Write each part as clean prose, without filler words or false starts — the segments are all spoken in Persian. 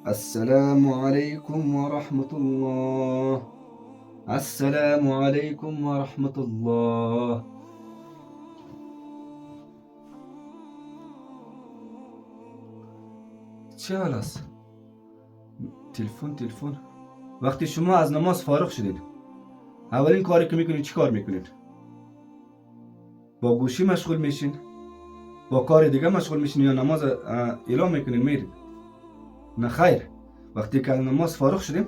السلام عليكم ورحمة الله. السلام عليكم ورحمة الله. چه حال است؟ تلفن. وقتی شما از نماز فارغ شدید اولین کاری که میکنید چی کار میکنید؟ با گوشی مشغول میشین؟ با کار دیگه مشغول میشین یا نماز اعلام میکنین میرید؟ نه خیر. وقتی که از نماز فارغ شدیم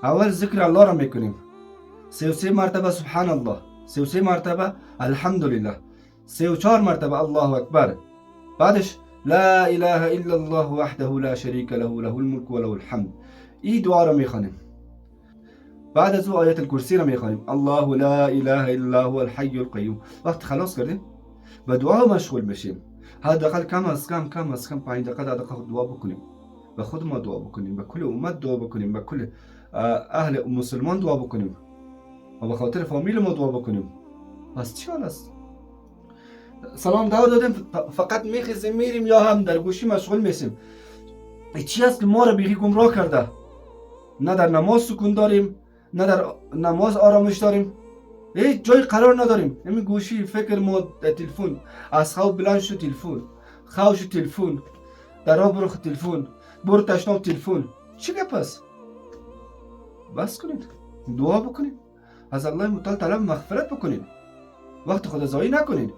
اول ذکر الله را میکنیم. 33 مرتبه سبحان الله، 33 مرتبه الحمدلله، 34 مرتبه الله اکبر. بعدش لا اله الا الله وحده لا شریک له له الملك و له الحمد. این دعا را میخوانیم. بعد از او آیت الکرسی را میخوانیم. الله لا اله الا هو الحی القیوم. وقت خلاص کردیم به دعا مشغول بشیم. حداقل کم از کم 5 دقیقه دعا بکنیم. به خود ما دعا بکنیم، به کل امت دعا بکنیم، به کل اهل مسلمان دعا بکنیم و به خاطر فامیل ما دعا بکنیم. پس چی حال است؟ سلام دعا دادیم فقط میخیزیم میریم یا هم در گوشی مشغول میشیم. چی است که ما را بیخی گمراه کرده؟ نه در نماز سکون داریم، نه در نماز آرامش داریم، هیچ جای قرار نداریم. همین گوشی فکر ما در تلفن، از خواب بلند شو تلفن، خوش تلفن، در راه برو تلفن، برو تشناب تلفن. چی گپ است؟ بس کنید، دعا بکنید، از الله متعال طلب مغفرت بکنید، وقت خود ضایع نکنید.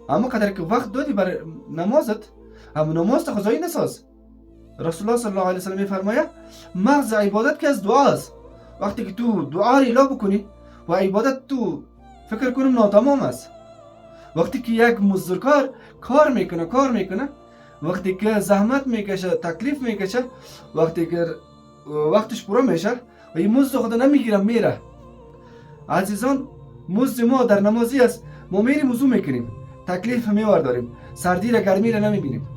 اما قدر که وقت دادی برای نمازت، هم نماز تو ضایع نساز. رسول الله صلی الله علیه و سلم میفرماید مغز عبادت که از دعا است. وقتی که تو دعا را اله بکنی و عبادت تو فکر کنم ناتمام است. وقتی که یک مزدورکار کار میکنه، وقتی که زحمت میکشه، تکلیف میکشه، وقتی که وقتش پورا میشه و این مزد خود نمیگیره میره. عزیزان، مزد ما در نمازی است. ما میریم وضو میکنیم، تکلیف میورداریم، سردی را گرمی را نمیبینیم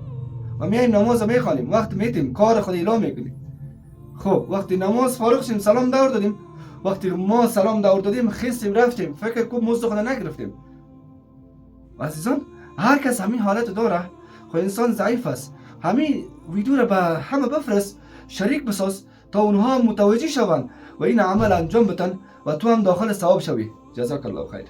و میایم نماز را میخوانیم، وقت میتیم کار خود اعلام میکنیم. خب وقتی نماز فارغ شیم سلام دور دادیم، وقتی ما سلام دور دادیم خیستیم رفتیم، فکر کو مزد خود نگرفتیم. عزیزان، هر کس همین حالت داره. خب انسان ضعیف است. همین ویدیو را به همه بفرست، شریک بساز تا اونها متوجه شوند و این عمل انجام بدن و تو هم داخل ثواب شوی. جزاک الله خیر.